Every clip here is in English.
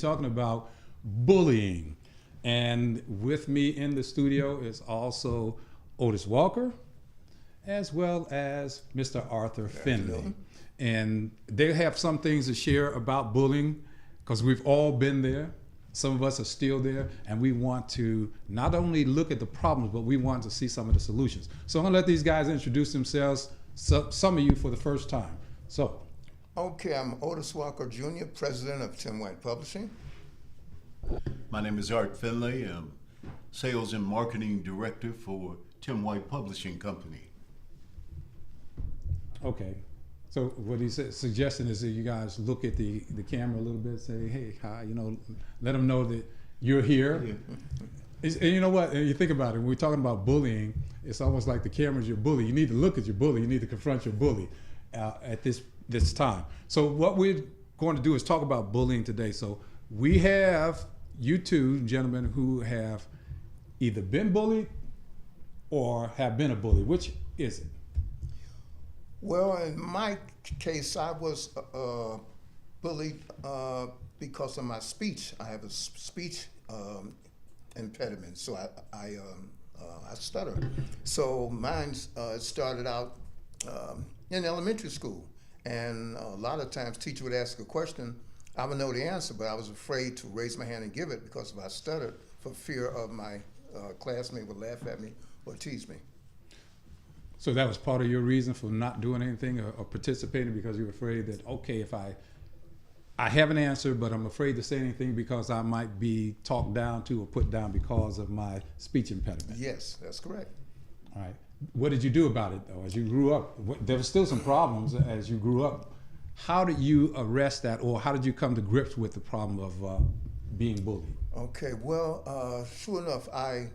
talking about bullying. And with me in the studio is also Otis Walker, as well as Mr. Arthur Finley. And they have some things to share about bullying because we've all been there. Some of us are still there, and we want to not only look at the problems, but we want to see some of the solutions. So I'm gonna let these guys introduce themselves, some of you for the first time. So. Okay, I'm Otis Walker Jr., president of Tim White Publishing. My name is Art Finley. I'm sales and marketing director for Tim White Publishing Company. Okay. So what he's suggesting is that you guys look at the camera a little bit, say, hey, hi, let them know that you're here. Yeah. And you know what, and you think about it, when we're talking about bullying, it's almost like the camera's your bully. You need to look at your bully, you need to confront your bully at this time. So what we're going to do is talk about bullying today. So we have you two gentlemen who have either been bullied or have been a bully. Which is it? Well, in my case, I was bullied because of my speech. I have a speech impediment, so I stutter. So mine started out in elementary school, and a lot of times teacher would ask a question, I would know the answer, but I was afraid to raise my hand and give it because if I stuttered, for fear of my classmate would laugh at me or tease me. So that was part of your reason for not doing anything or participating, because you were afraid that, okay, if I have an answer, but I'm afraid to say anything because I might be talked down to or put down because of my speech impediment. Yes, that's correct. All right. What did you do about it, though, as you grew up? There were still some problems as you grew up. How did you arrest that, or how did you come to grips with the problem of being bullied? Okay, well, sure enough, I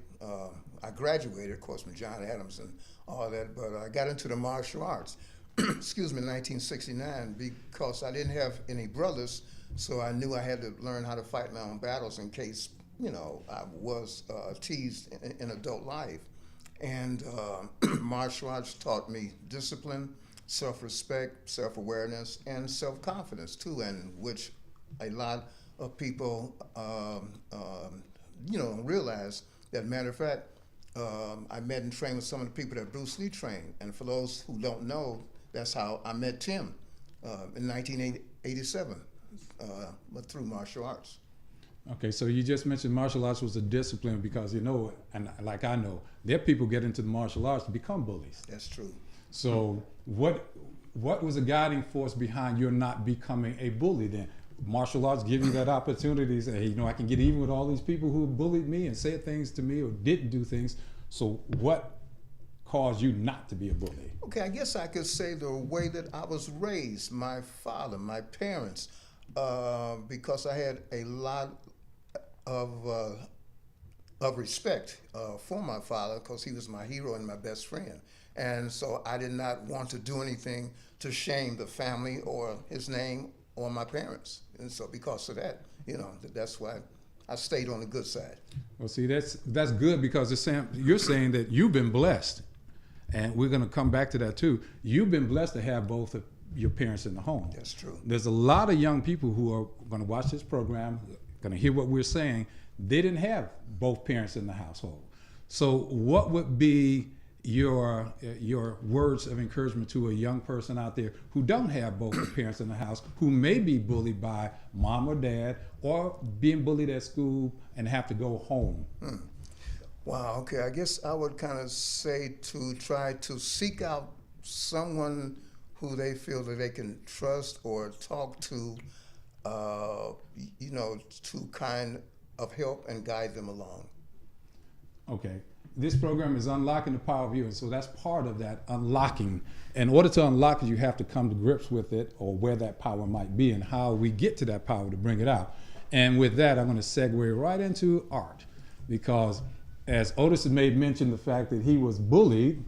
graduated, of course, from John Adams and all that, but I got into the martial arts, excuse me, in 1969, because I didn't have any brothers, so I knew I had to learn how to fight my own battles in case, I was teased in adult life. And martial arts taught me discipline, self-respect, self-awareness, and self-confidence too, and which a lot of people, don't realize. That matter of fact, I met and trained with some of the people that Bruce Lee trained, and for those who don't know, that's how I met Tim in 1987, but through martial arts. Okay, so you just mentioned martial arts was a discipline because and like I know, there are people get into the martial arts to become bullies. That's true. So what was the guiding force behind your not becoming a bully then? Martial arts give you that opportunity to say, hey, I can get even with all these people who bullied me and said things to me or didn't do things. So what caused you not to be a bully? Okay, I guess I could say the way that I was raised, my father, my parents, because I had a lot of respect for my father because he was my hero and my best friend. And so I did not want to do anything to shame the family or his name or my parents. And so because of that, that's why I stayed on the good side. Well, see, that's good because you're saying that you've been blessed. And we're going to come back to that too. You've been blessed to have both of your parents in the home. That's true. There's a lot of young people who are going to watch this program, going to hear what we're saying. They didn't have both parents in the household. So what would be your words of encouragement to a young person out there who don't have both parents in the house, who may be bullied by mom or dad, or being bullied at school and have to go home? Wow, okay, I guess I would kind of say to try to seek out someone who they feel that they can trust or talk to, to kind of help and guide them along. Okay. This program is unlocking the power of you, and so that's part of that unlocking. In order to unlock it, you have to come to grips with it, or where that power might be and how we get to that power to bring it out. And with that, I'm going to segue right into Art, because as Otis has made mention the fact that he was bullied,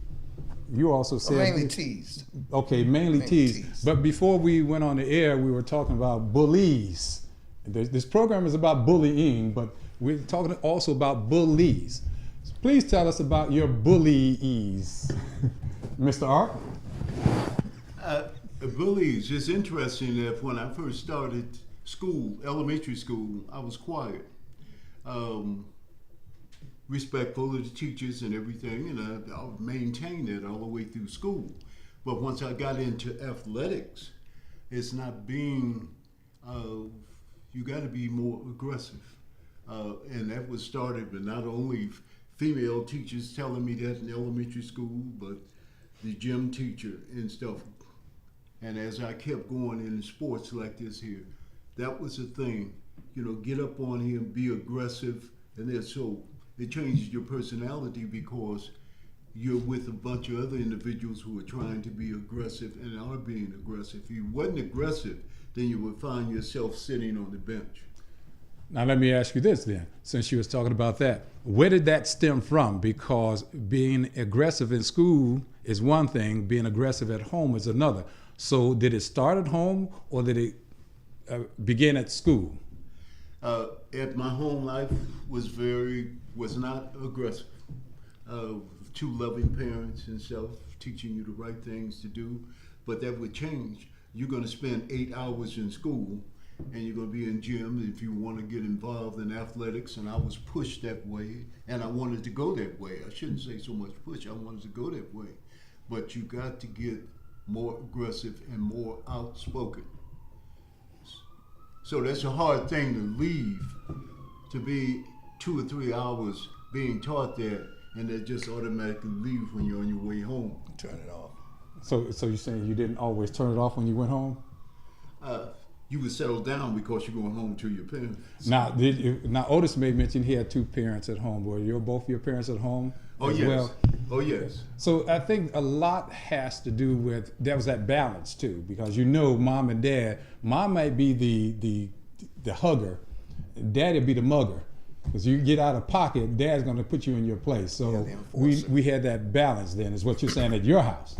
you also said... mainly teased. Okay, mainly teased. But before we went on the air, we were talking about bullies. This program is about bullying, but we're talking also about bullies. So please tell us about your bullies, Mr. Art. Bullies, it's interesting that when I first started school, elementary school, I was quiet, respectful of the teachers and everything, and I maintained it all the way through school. But once I got into athletics, it's not being, you got to be more aggressive. And that was started with not only female teachers telling me that in elementary school, but the gym teacher and stuff. And as I kept going in sports like this here, that was the thing, get up on him, be aggressive, and then so it changes your personality because you're with a bunch of other individuals who are trying to be aggressive and are being aggressive. If you wasn't aggressive, then you would find yourself sitting on the bench. Now let me ask you this then, since you was talking about that. Where did that stem from? Because being aggressive in school is one thing, being aggressive at home is another. So did it start at home or did it begin at school? At my home life was not aggressive. Two loving parents and stuff, teaching you the right things to do, but that would change. You're going to spend 8 hours in school, and you're going to be in gym if you want to get involved in athletics, and I was pushed that way, and I wanted to go that way. I shouldn't say so much push, I wanted to go that way. But you got to get more aggressive and more outspoken. So that's a hard thing to leave, to be 2 or 3 hours being taught that, and then just automatically leave when you're on your way home. Turn it off. So you're saying you didn't always turn it off when you went home? You would settle down because you're going home to your parents. Now Otis made mention he had 2 parents at home. Were both your parents at home? Oh as yes. Well? Oh yes. So I think a lot has to do with there was that balance too, because mom and dad. Mom might be the hugger, dad'd be the mugger. Because you get out of pocket, dad's going to put you in your place. So we had that balance then, is what you're saying at your house.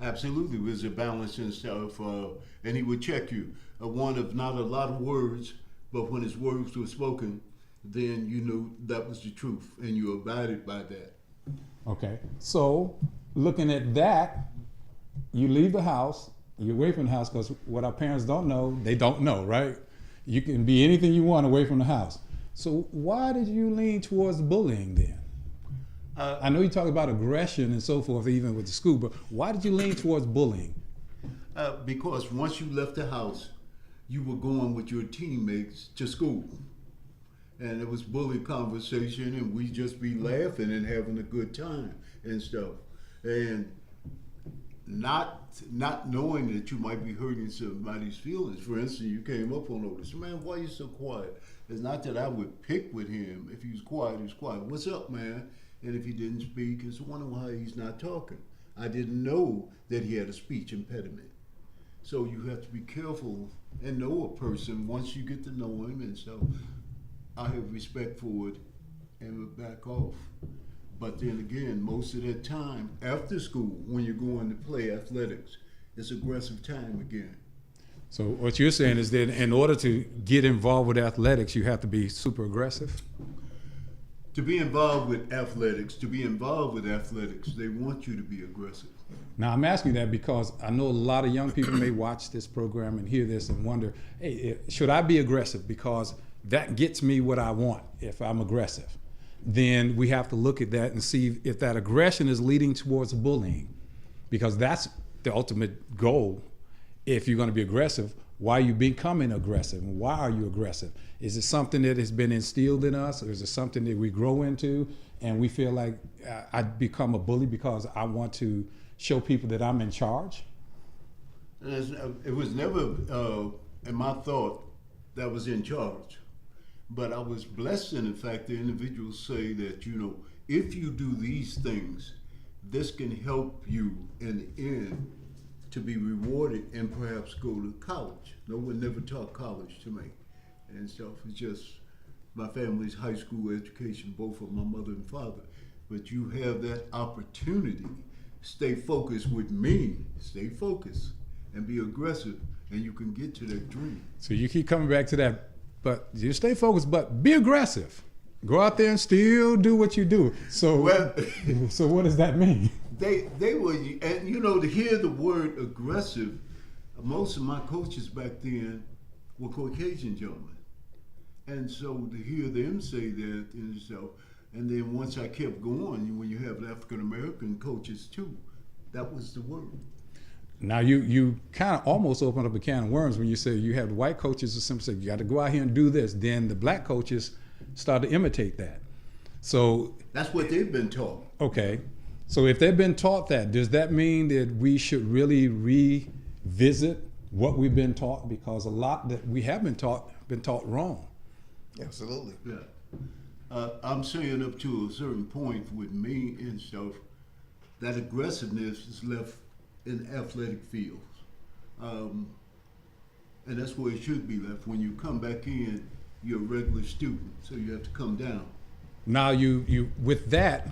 Absolutely, it was a balance and stuff. And he would check you. One of not a lot of words, but when his words were spoken, then you knew that was the truth, and you abided by that. Okay, so looking at that, you leave the house, you're away from the house, because what our parents don't know, they don't know, right? You can be anything you want away from the house. So why did you lean towards bullying then? I know you talk about aggression and so forth, even with the school, but why did you lean towards bullying? Because once you left the house, you were going with your teammates to school. And it was bully conversation, and we just be laughing and having a good time and stuff. And not knowing that you might be hurting somebody's feelings. For instance, you came up on Otis, man, why are you so quiet? It's not that I would pick with him. If he was quiet, he was quiet. What's up, man? And if he didn't speak, it's wondering why he's not talking. I didn't know that he had a speech impediment. So you have to be careful and know a person once you get to know him. And so I have respect for it and would back off. But then again, most of that time after school, when you're going to play athletics, it's aggressive time again. So what you're saying is that in order to get involved with athletics, you have to be super aggressive? To be involved with athletics, they want you to be aggressive. Now I'm asking that because I know a lot of young people may watch this program and hear this and wonder, hey, should I be aggressive? Because that gets me what I want if I'm aggressive. Then we have to look at that and see if that aggression is leading towards bullying, because that's the ultimate goal. If you're going to be aggressive, why are you becoming aggressive? And why are you aggressive? Is it something that has been instilled in us, or is it something that we grow into and we feel like I become a bully because I want to show people that I'm in charge? It was never in my thought that I was in charge. But I was blessed in the fact that individuals say that, if you do these things, this can help you in the end to be rewarded and perhaps go to college. No one never taught college to me and stuff. It's just my family's high school education, both of my mother and father. But you have that opportunity. Stay focused with me. Stay focused and be aggressive, and you can get to that dream. So you keep coming back to that. But you stay focused, but be aggressive. Go out there and still do what you do. So, so what does that mean? They were, and to hear the word aggressive, most of my coaches back then were Caucasian gentlemen. And so to hear them say that, and then once I kept going, when you have African American coaches too, that was the word. Now you kind of almost opened up a can of worms when you said you have the white coaches who simply say you got to go out here and do this. Then the black coaches start to imitate that. So that's what they've been taught. Okay, so if they've been taught that, does that mean that we should really revisit what we've been taught? Because a lot that we have been taught wrong. Absolutely. Yeah. I'm saying up to a certain point with me and stuff, that aggressiveness is left in athletic fields. And that's where it should be left. When you come back in, you're a regular student, so you have to come down. Now you with that,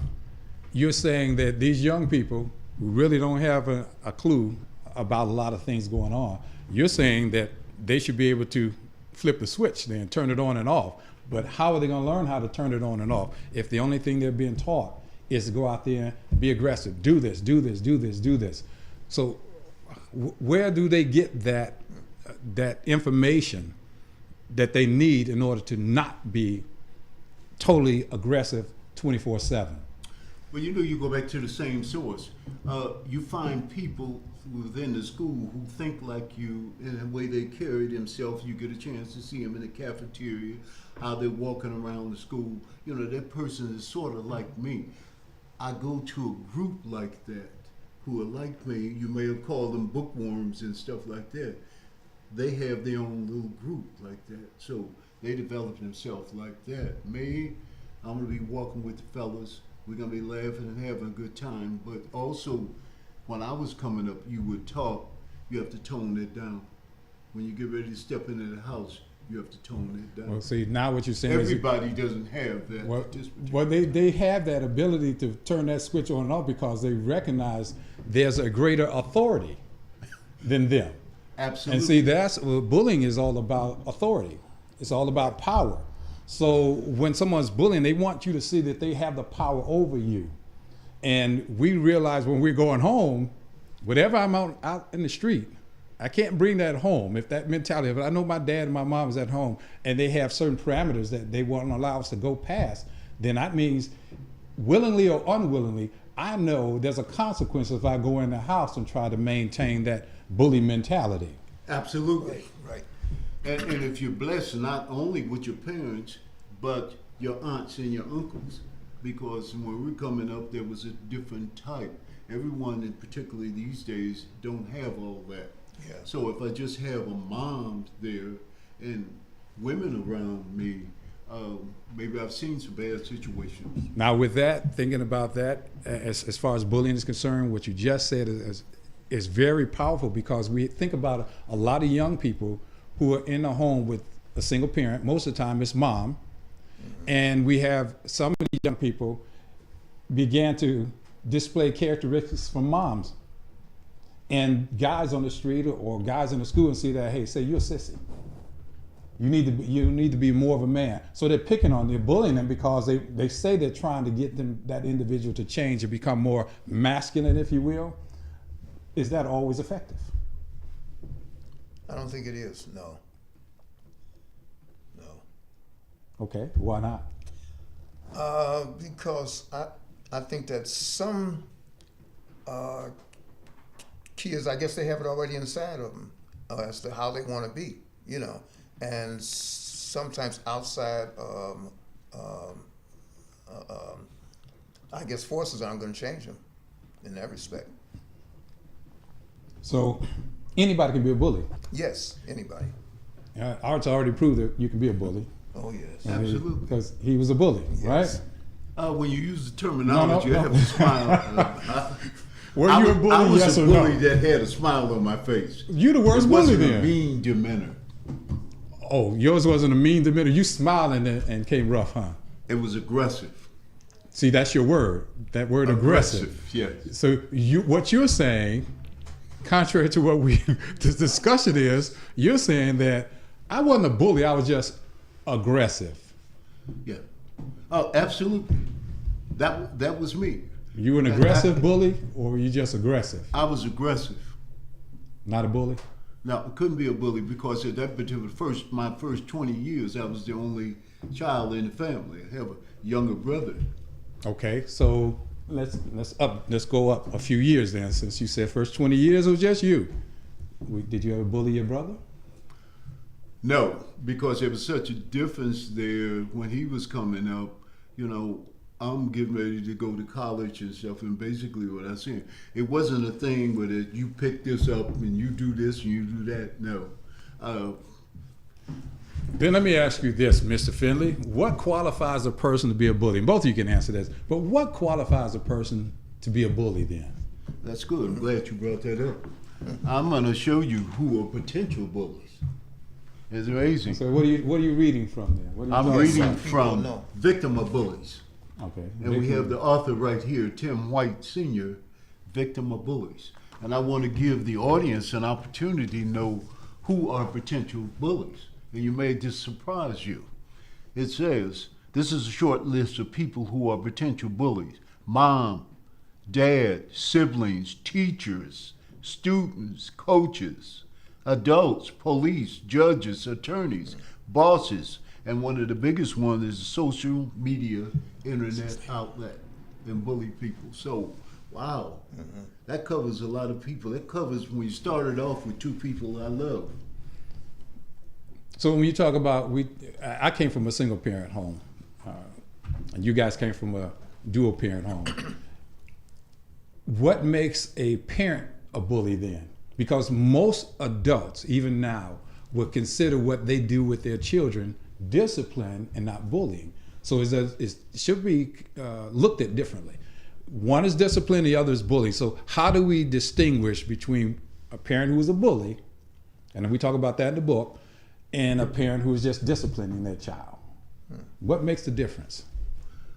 you're saying that these young people who really don't have a clue about a lot of things going on, you're saying that they should be able to flip the switch then, turn it on and off. But how are they going to learn how to turn it on and off if the only thing they're being taught is to go out there and be aggressive, do this, do this, do this, do this? So where do they get that information that they need in order to not be totally aggressive 24/7? Well, you go back to the same source. You find people within the school who think like you in the way they carry themselves. You get a chance to see them in the cafeteria, how they're walking around the school. That person is sort of like me. I go to a group like that who are like me. You may have called them bookworms and stuff like that. They have their own little group like that. So they develop themselves like that. Me, I'm going to be walking with the fellas. We're going to be laughing and having a good time. But also, when I was coming up, you would talk. You have to tone it down. When you get ready to step into the house, you have to tone it down. Well, see, now what you're saying everybody doesn't have that. Well, they have that ability to turn that switch on and off because they recognize there's a greater authority than them. Absolutely. And see, that's bullying is all about authority. It's all about power. So when someone's bullying, they want you to see that they have the power over you. And we realize when we're going home, whatever I'm out in the street, I can't bring that home. If that mentality, if I know my dad and my mom is at home and they have certain parameters that they won't allow us to go past, then that means willingly or unwillingly, I know there's a consequence if I go in the house and try to maintain that bully mentality. Absolutely. Right. And if you're blessed not only with your parents, but your aunts and your uncles, because when we're coming up, there was a different type. Everyone, and particularly these days, don't have all that. Yeah. So if I just have a mom there and women around me, maybe I've seen some bad situations. Now with that, thinking about that, as far as bullying is concerned, what you just said is very powerful because we think about a lot of young people who are in a home with a single parent. Most of the time it's mom. And we have some of these young people began to display characteristics from moms. And guys on the street or guys in the school and see that, hey, say you're a sissy. You need to be more of a man. So they're picking on, they're bullying them because they say they're trying to get that individual to change and become more masculine, if you will. Is that always effective? I don't think it is, no. Okay, why not? Because I think that some kids, I guess they have it already inside of them as to how they want to be, and sometimes outside, I guess forces aren't going to change them in that respect. So anybody can be a bully. Yes, anybody. Art's already proved that you can be a bully. Oh, yes. Absolutely. Because he was a bully, Yes. right? When you use the terminology, No. I have to smile. Were you a bully, I was yes a or bully no? that had a smile on my face. You the worst It bully wasn't a then. mean demeanor. Oh, yours wasn't a mean demeanor. You smiled and came rough, huh? It was aggressive. See, that's your word. That word aggressive. Yes. So what you're saying, contrary to what the discussion is, you're saying that I wasn't a bully. I was just aggressive. Yeah. Oh, absolutely. That was me. You an aggressive bully, or were you just aggressive? I was aggressive. Not a bully? No, I couldn't be a bully because at that particular my first 20 years, I was the only child in the family. I have a younger brother. Okay, so let's go up a few years then. Since you said first 20 years, it was just you. Did you ever bully your brother? No, because there was such a difference there when he was coming up. You know, I'm getting ready to go to college and stuff, and basically what I said, it wasn't a thing where that you pick this up and you do this and you do that. No. Then let me ask you this, Mr. Finley. What qualifies a person to be a bully? And both of you can answer this, but what qualifies a person to be a bully then? That's good. I'm glad you brought that up. I'm going to show you who are potential bullies. It's amazing. So what are you reading from there? I'm reading from Victim of Bullies. Okay. And we have the author right here, Tim White Sr., Victim of Bullies. And I want to give the audience an opportunity to know who are potential bullies. And you may just surprise you. It says, this is a short list of people who are potential bullies. Mom, dad, siblings, teachers, students, coaches, adults, police, judges, attorneys, bosses, and one of the biggest ones is social media, internet outlet, and bully people. So, wow, that covers a lot of people. That covers when you started off with two people I love. So when you talk about, I came from a single parent home, and you guys came from a dual parent home. What makes a parent a bully then? Because most adults, even now, would consider what they do with their children discipline and not bullying. So it should be looked at differently. One is discipline, the other is bullying. So how do we distinguish between a parent who is a bully, and we talk about that in the book, and a parent who is just disciplining their child? What makes the difference?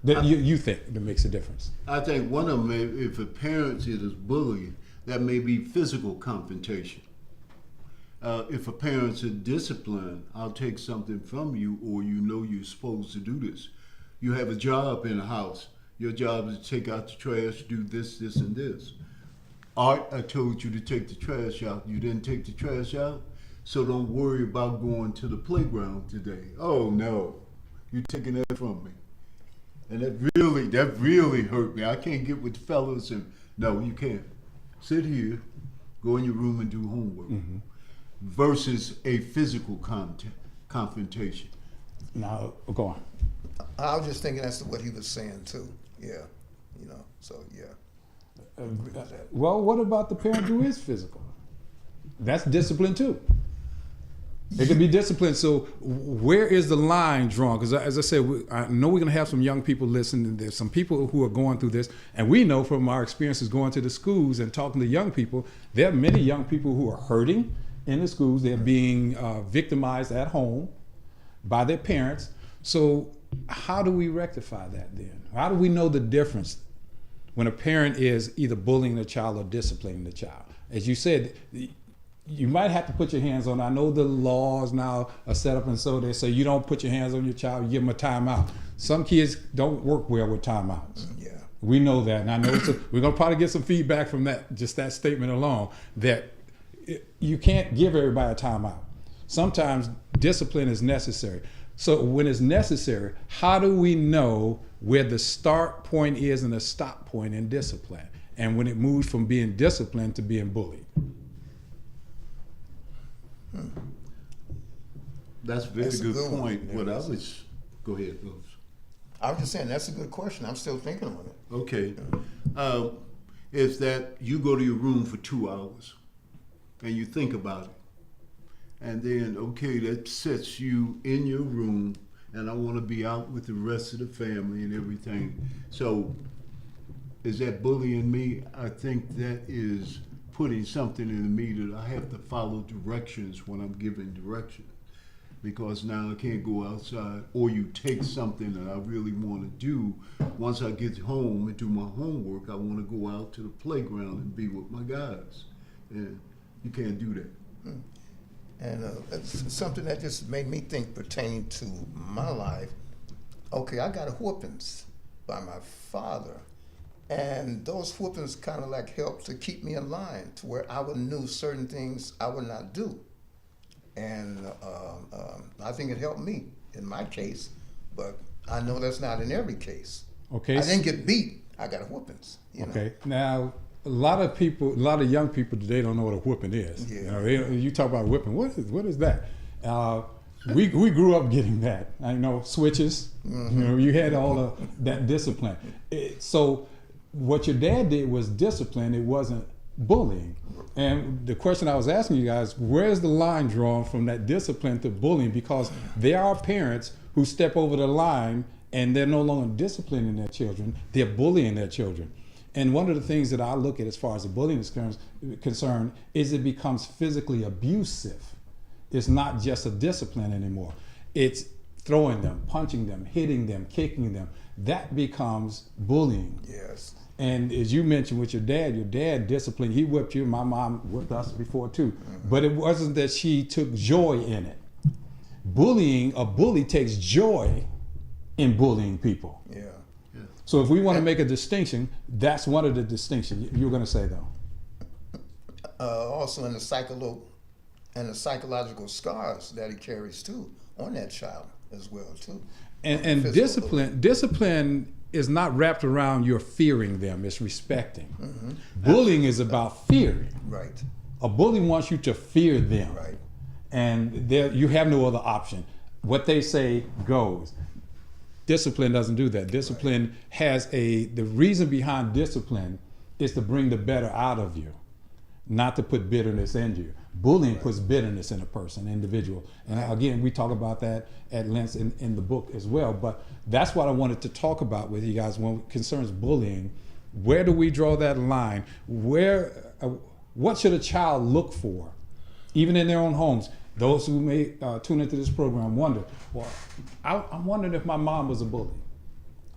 That you think that makes a difference? I think one of them, if a parent is bullying, that may be physical confrontation. If a parent's a discipline, I'll take something from you, or you know you're supposed to do this. You have a job in the house. Your job is to take out the trash, do this, this, and this. Art, I told you to take the trash out. You didn't take the trash out, so don't worry about going to the playground today. Oh no, you're taking that from me. And that really hurt me. I can't get with the fellas and, no, you can't. Sit here, go in your room and do homework. Versus a physical confrontation. Now, go on. I was just thinking that's what he was saying too. Yeah, you know. So yeah. Well, what about the parent who is physical? That's discipline too. It can be discipline. So where is the line drawn? Because as I said, I know we're going to have some young people listening. There's some people who are going through this. And we know from our experiences going to the schools and talking to young people, there are many young people who are hurting in the schools. They're being victimized at home by their parents. So how do we rectify that then? How do we know the difference when a parent is either bullying the child or disciplining the child? As you said, you might have to put your hands on. I know the laws now are set up and so they say you don't put your hands on your child, you give them a timeout. Some kids don't work well with timeouts. Yeah. We know that, and I know we're gonna probably get some feedback from that, just that statement alone, that you can't give everybody a timeout. Sometimes discipline is necessary. So when it's necessary, how do we know where the start point is and the stop point in discipline? And when it moves from being disciplined to being bullied? That's a very good point. What I was, go ahead, Bruce. I was just saying that's a good question. I'm still thinking on it. Okay. Is that you go to your room for 2 hours and you think about it. And then, okay, that sets you in your room and I want to be out with the rest of the family and everything. So is that bullying me? I think that is putting something in me that I have to follow directions when I'm given direction. Because now I can't go outside, or you take something that I really want to do. Once I get home and do my homework, I want to go out to the playground and be with my guys. And you can't do that. And that's something that just made me think pertaining to my life. Okay, I got a whoopings by my father, And those whoopings kind of like helped to keep me in line to where I would knew certain things I would not do. And I think it helped me in my case, but I know that's not in every case. Okay. I didn't get beat. I got a whoopings. You know? Okay. Now, a lot of young people today don't know what a whooping is. Yeah. You know, you talk about whipping. What is that? We grew up getting that. I know switches. Mm-hmm. You know, you had all of that discipline. So what your dad did was discipline. It wasn't bullying. And the question I was asking you guys, where's the line drawn from that discipline to bullying? Because there are parents who step over the line and they're no longer disciplining their children, they're bullying their children. And one of the things that I look at as far as the bullying is concerned is it becomes physically abusive. It's not just a discipline anymore. It's throwing them, punching them, hitting them, kicking them. That becomes bullying. Yes. And as you mentioned with your dad disciplined, he whipped you. My mom whipped us before too. But it wasn't that she took joy in it. A bully takes joy in bullying people. Yeah. So if we want to make a distinction, that's one of the distinctions you were going to say though. Also in the psychological scars that he carries too on that child as well too. And discipline is not wrapped around your fearing them, it's respecting. Mm-hmm. Bullying is about fearing. Right. A bully wants you to fear them. Right. And you have no other option. What they say goes. Discipline doesn't do that. Discipline has the reason behind discipline is to bring the better out of you, not to put bitterness in you. Bullying puts bitterness in a person, individual. And again, we talk about that at length in the book as well. But that's what I wanted to talk about with you guys when it concerns bullying. Where do we draw that line? What should a child look for, even in their own homes? Those who may tune into this program wonder, well, I'm wondering if my mom was a bully.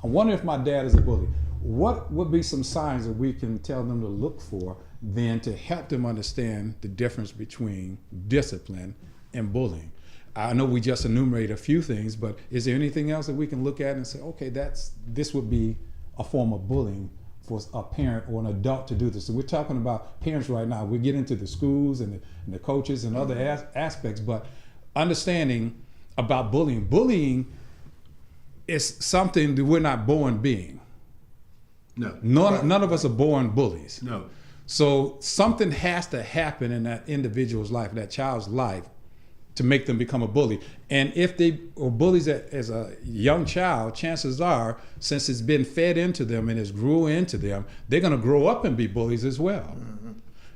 I wonder if my dad is a bully. What would be some signs that we can tell them to look for then to help them understand the difference between discipline and bullying? I know we just enumerated a few things, but is there anything else that we can look at and say, okay, this would be a form of bullying for a parent or an adult to do this? So we're talking about parents right now. We get into the schools and the coaches and other aspects, but understanding about bullying. Bullying is something that we're not born being. No. None of us are born bullies. No. So something has to happen in that individual's life, that child's life, to make them become a bully. And if they were bullies as a young child, chances are, since it's been fed into them and it's grew into them, they're going to grow up and be bullies as well. Mm-hmm.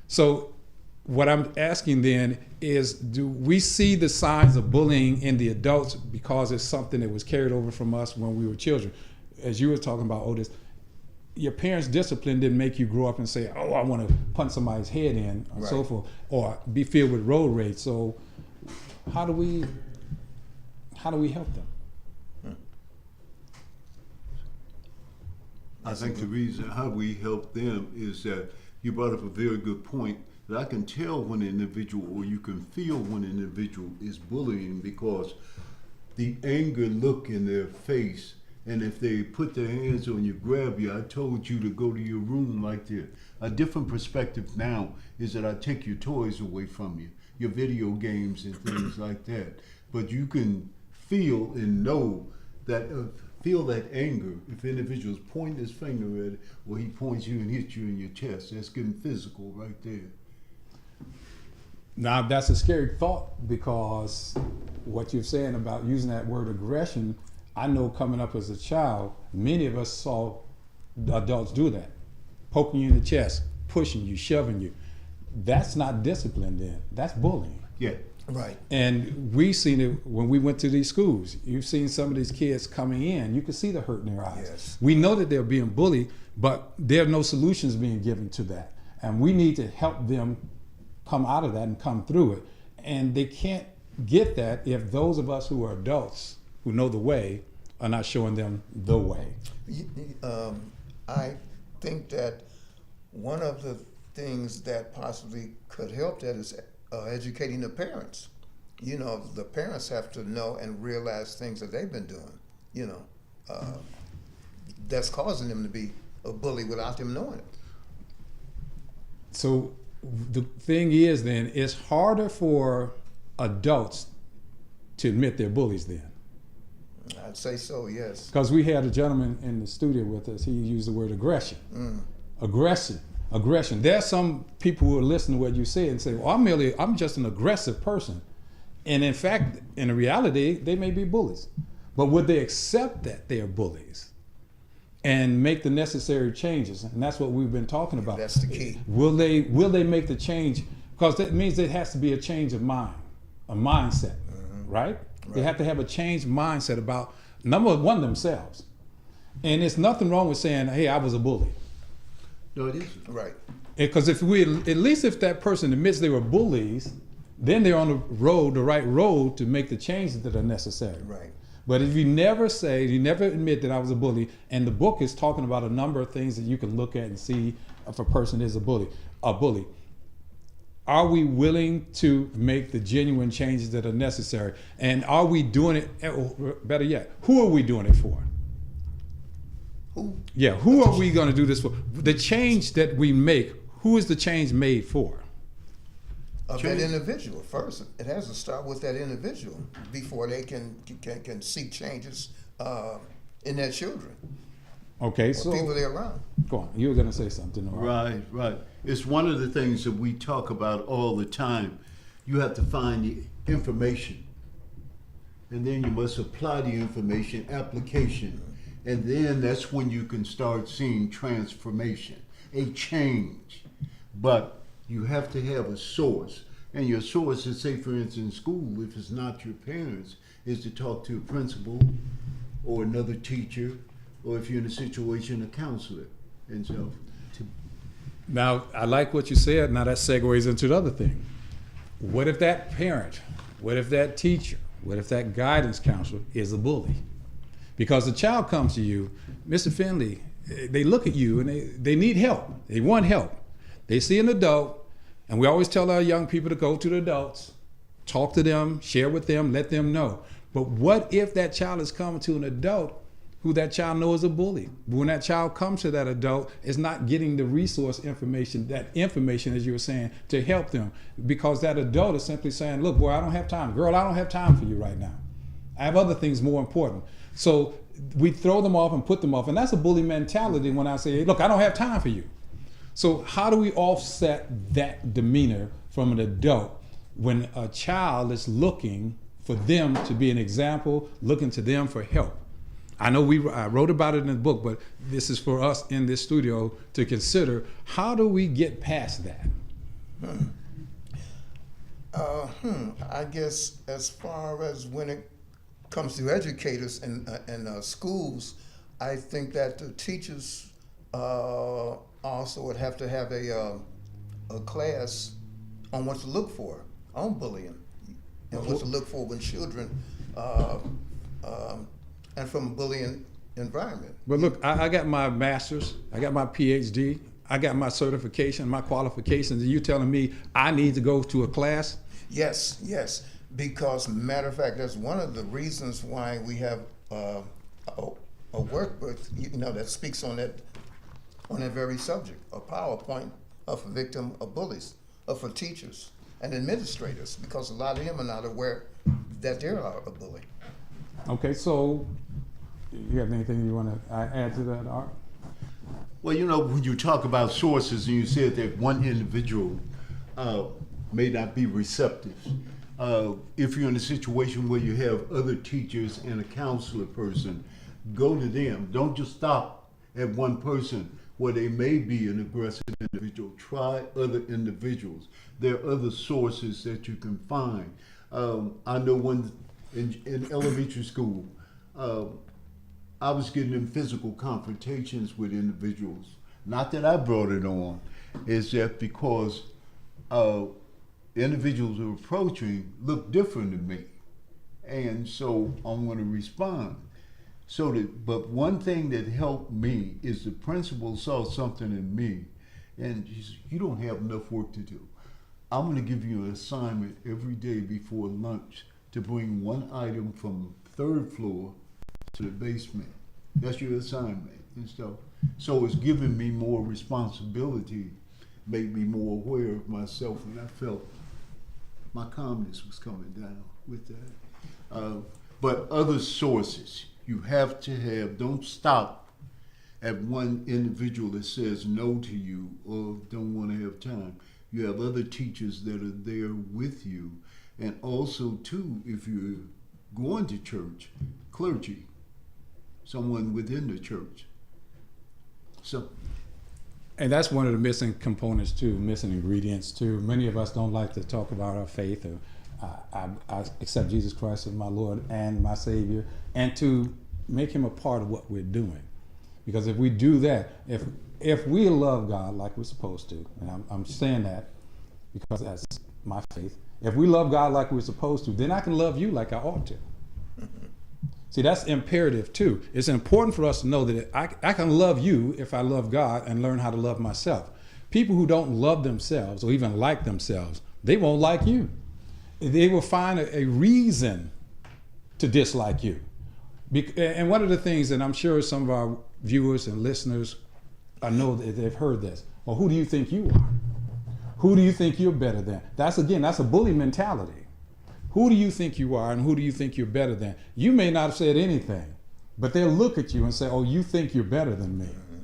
So what I'm asking then is, do we see the signs of bullying in the adults because it's something that was carried over from us when we were children? As you were talking about, Otis, your parents' discipline didn't make you grow up and say, oh, I want to punch somebody's head in, or so forth, or be filled with road rage. So how do we help them? I think the reason how we help them is that you brought up a very good point, that I can tell when an individual, or you can feel when an individual is bullying, because the anger look in their face, and if they put their hands on you, grab you, I told you to go to your room like this. A different perspective now is that I take your toys away from you, your video games and things like that. But you can feel and know that, feel that anger. If an individual's pointing his finger at it, or he points you and hits you in your chest, that's getting physical right there. Now that's a scary thought, because what you're saying about using that word aggression, I know coming up as a child, many of us saw adults do that. Poking you in the chest, pushing you, shoving you. That's not discipline then. That's bullying. Yeah. Right. And we seen it when we went to these schools. You've seen some of these kids coming in. You can see the hurt in their eyes. Yes. We know that they're being bullied, but there are no solutions being given to that. And we need to help them come out of that and come through it. And they can't get that if those of us who are adults, who know the way, are not showing them the way. I think that one of the things that possibly could help that is educating the parents. You know, the parents have to know and realize things that they've been doing, that's causing them to be a bully without them knowing it. So the thing is, then, it's harder for adults to admit they're bullies then. I'd say so, yes. Because we had a gentleman in the studio with us, he used the word aggression. Aggression. There's some people who are listening to what you say and say, well, I'm just an aggressive person. And in fact, in reality, they may be bullies. But would they accept that they are bullies and make the necessary changes? And that's what we've been talking about. That's the key. Will they make the change? Because that means there has to be a change of mind, a mindset, right? They have to have a changed mindset about, number one, themselves. And there's nothing wrong with saying, hey, I was a bully. No, it isn't. Right. Because if at least if that person admits they were bullies, then they're on the right road to make the changes that are necessary. Right. But if you never admit that I was a bully, and the book is talking about a number of things that you can look at and see if a person is a bully. Are we willing to make the genuine changes that are necessary? And are we doing it, better yet, who are we doing it for? Who? Yeah, who are we going to do this for? The change that we make, who is the change made for? Of that individual first. It has to start with that individual before they can seek changes in their children. Okay, or so people they're around. Go on. You were going to say something. Right. It's one of the things that we talk about all the time. You have to find the information, and then you must apply the information, application, and then that's when you can start seeing transformation, a change. But you have to have a source, and your source is, say, for instance, school, if it's not your parents, is to talk to a principal or another teacher, or if you're in a situation, a counselor. And so, now, I like what you said. Now that segues into the other thing. What if that parent, what if that teacher, what if that guidance counselor is a bully? Because the child comes to you, Mr. Finley, they look at you and they need help. They want help. They see an adult, and we always tell our young people to go to the adults, talk to them, share with them, let them know. But what if that child is coming to an adult who that child knows is a bully? When that child comes to that adult, is not getting the resource information, that information, as you were saying, to help them. Because that adult is simply saying, look, boy, I don't have time. Girl, I don't have time for you right now. I have other things more important. So we throw them off and put them off. And that's a bully mentality when I say, hey, look, I don't have time for you. So how do we offset that demeanor from an adult when a child is looking for them to be an example, looking to them for help? I know I wrote about it in the book, but this is for us in this studio to consider. How do we get past that? I guess as far as when it comes to educators and schools, I think that the teachers also would have to have a class on what to look for on bullying and what to look for when children and from a bullying environment. But look, I got my master's, I got my PhD, I got my certification, my qualifications, and you're telling me I need to go to a class? Yes. Because, matter of fact, that's one of the reasons why we have a workbook, that speaks on that very subject, a PowerPoint of a victim of bullies, for teachers and administrators, because a lot of them are not aware that they're a bully. Okay, so you have anything you want to add to that, Art? well, when you talk about sources and you said that one individual may not be receptive, if you're in a situation where you have other teachers and a counselor person, go to them. Don't just stop at one person where they may be an aggressive individual. Try other individuals. There are other sources that you can find. I know when in elementary school, I was getting in physical confrontations with individuals. Not that I brought it on, it's just because individuals who are approaching look different than me. And so I'm going to respond. But one thing that helped me is the principal saw something in me, and he said, you don't have enough work to do. I'm going to give you an assignment every day before lunch to bring one item from the third floor to the basement. That's your assignment and stuff. So it's giving me more responsibility, made me more aware of myself, and I felt my calmness was coming down with that. But other sources, you have to have, don't stop at one individual that says no to you or don't want to have time. You have other teachers that are there with you. And also, too, if you're going to church, clergy, someone within the church. So, and that's one of the missing components too, missing ingredients too. Many of us don't like to talk about our faith, or I accept Jesus Christ as my Lord and my Savior, and to make him a part of what we're doing. Because if we do that, if we love God like we're supposed to, and I'm saying that because that's my faith, if we love God like we're supposed to, then I can love you like I ought to. See, that's imperative too. It's important for us to know that I can love you if I love God and learn how to love myself. People who don't love themselves or even like themselves, they won't like you. They will find a reason to dislike you. And one of the things, and I'm sure some of our viewers and listeners, I know that they've heard this. Well, who do you think you are? Who do you think you're better than? That's a bully mentality. Who do you think you are and who do you think you're better than? You may not have said anything, but they'll look at you and say, oh, you think you're better than me. Mm-hmm.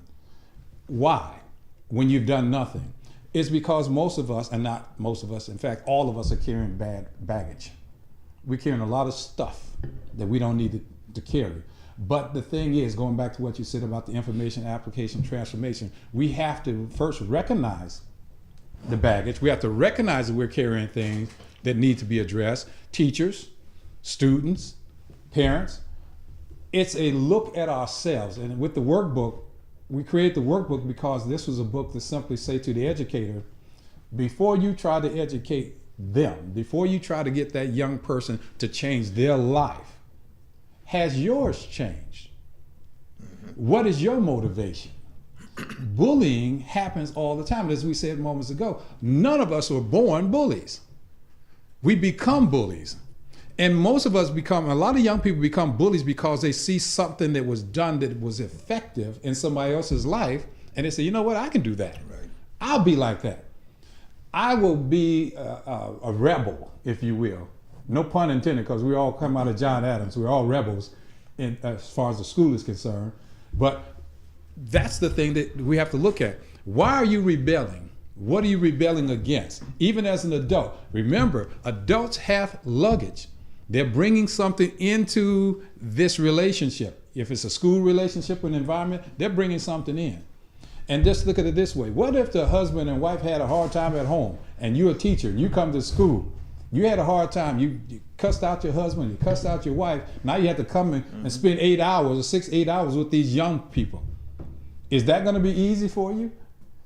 Why? When you've done nothing. It's because most of us, and not most of us, in fact, all of us are carrying bad baggage. We're carrying a lot of stuff that we don't need to carry. But the thing is, going back to what you said about the information application transformation, we have to first recognize the baggage. We have to recognize that we're carrying things that need to be addressed. Teachers, students, parents. It's a look at ourselves. And with the workbook, we create the workbook because this was a book to simply say to the educator, before you try to educate them, before you try to get that young person to change their life, has yours changed? Mm-hmm. What is your motivation? Bullying happens all the time. As we said moments ago, none of us were born bullies. We become bullies. And most of us a lot of young people become bullies because they see something that was done that was effective in somebody else's life. And they say, you know what, I can do that. Right. I'll be like that. I will be a rebel, if you will. No pun intended, because we all come out of John Adams. We're all rebels as far as the school is concerned. But that's the thing that we have to look at. Why are you rebelling? What are you rebelling against? Even as an adult, remember, adults have luggage. They're bringing something into this relationship. If it's a school relationship or an environment, they're bringing something in. And just look at it this way. What if the husband and wife had a hard time at home and you're a teacher and you come to school? You had a hard time. You cussed out your husband, you cussed out your wife. Now you have to come in and spend 8 hours or 6, 8 hours with these young people. Is that going to be easy for you?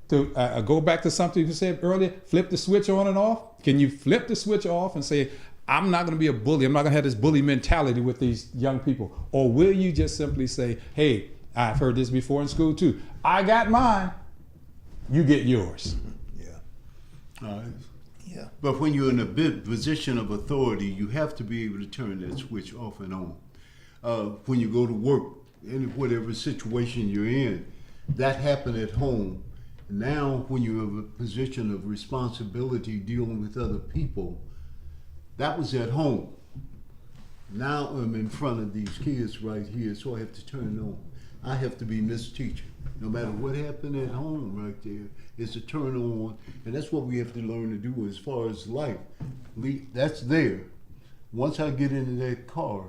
To go back to something you said earlier, flip the switch on and off? Can you flip the switch off and say, I'm not going to be a bully. I'm not going to have this bully mentality with these young people. Or will you just simply say, hey, I've heard this before in school too. I got mine. You get yours. Yeah. Yeah. But when you're in a position of authority, you have to be able to turn that switch off and on. When you go to work, in whatever situation you're in, that happened at home. Now, when you're in a position of responsibility dealing with other people, that was at home. Now I'm in front of these kids right here, so I have to turn it on. I have to be Miss Teacher. No matter what happened at home right there, it's a turn on. And that's what we have to learn to do as far as life. That's there. Once I get into that car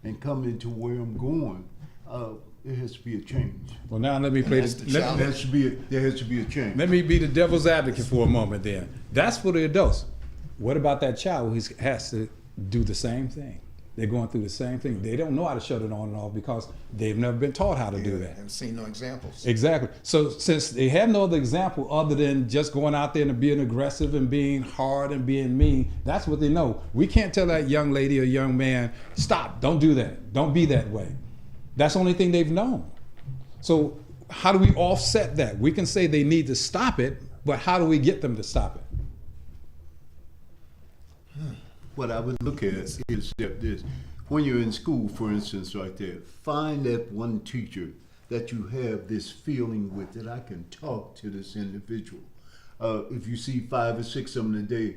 and come into where I'm going, there has to be a change. Well, now let me play this. There has to be a change. Let me be the devil's advocate for a moment then. That's for the adults. What about that child who has to do the same thing? They're going through the same thing. They don't know how to shut it on and off because they've never been taught how to do that. And seen no examples. Exactly. So since they have no other example other than just going out there and being aggressive and being hard and being mean, that's what they know. We can't tell that young lady or young man, stop, don't do that, don't be that way. That's the only thing they've known. So how do we offset that? We can say they need to stop it, but how do we get them to stop it? What I would look at is this. when you're in school, for instance, right there, find that one teacher that you have this feeling with, that I can talk to this individual. If you see 5 or 6 of them a day,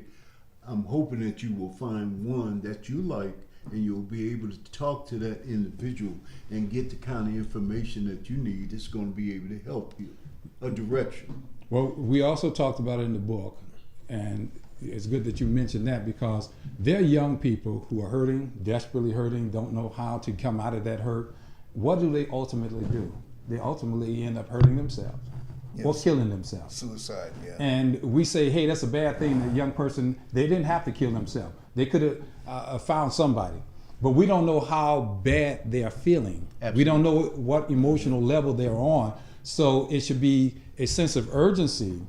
I'm hoping that you will find one that you like, and you'll be able to talk to that individual and get the kind of information that you need that's going to be able to help you, a direction. Well, we also talked about it in the book, and it's good that you mentioned that, because there are young people who are hurting, desperately hurting, don't know how to come out of that hurt. What do they ultimately do? They ultimately end up hurting themselves. Yes. Or killing themselves. Suicide, yeah. And we say, hey, that's a bad thing. That young person, they didn't have to kill themselves. They could have found somebody. But we don't know how bad they are feeling. Absolutely. We don't know what emotional level they're on. So it should be a sense of urgency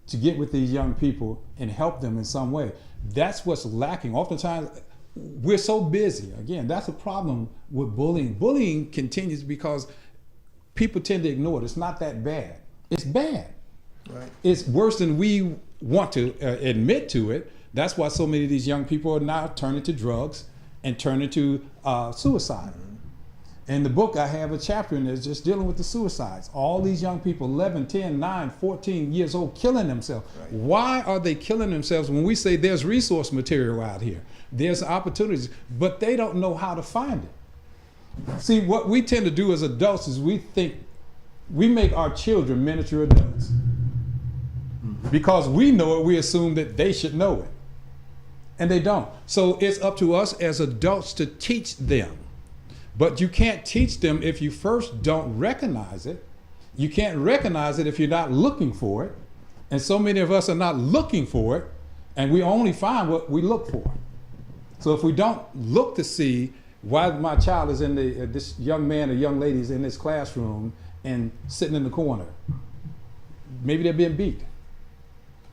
to get with these young people and help them in some way. That's what's lacking. Oftentimes, we're so busy. Again, that's a problem with bullying. Bullying continues because people tend to ignore it. It's not that bad. It's bad. Right. It's worse than we want to admit to it. That's why so many of these young people are now turning to drugs and turning to suicide. Mm-hmm. In the book, I have a chapter in there just dealing with the suicides. All these young people, 11, 10, 9, 14 years old, killing themselves. Right. Why are they killing themselves when we say there's resource material out here? There's opportunities, but they don't know how to find it. See, what we tend to do as adults is we make our children miniature adults. Mm-hmm. Because we know it, we assume that they should know it. And they don't. So it's up to us as adults to teach them. But you can't teach them if you first don't recognize it. You can't recognize it if you're not looking for it. And so many of us are not looking for it, and we only find what we look for. So if we don't look to see why my child is in this young man or young lady is in this classroom and sitting in the corner, maybe they're being beat,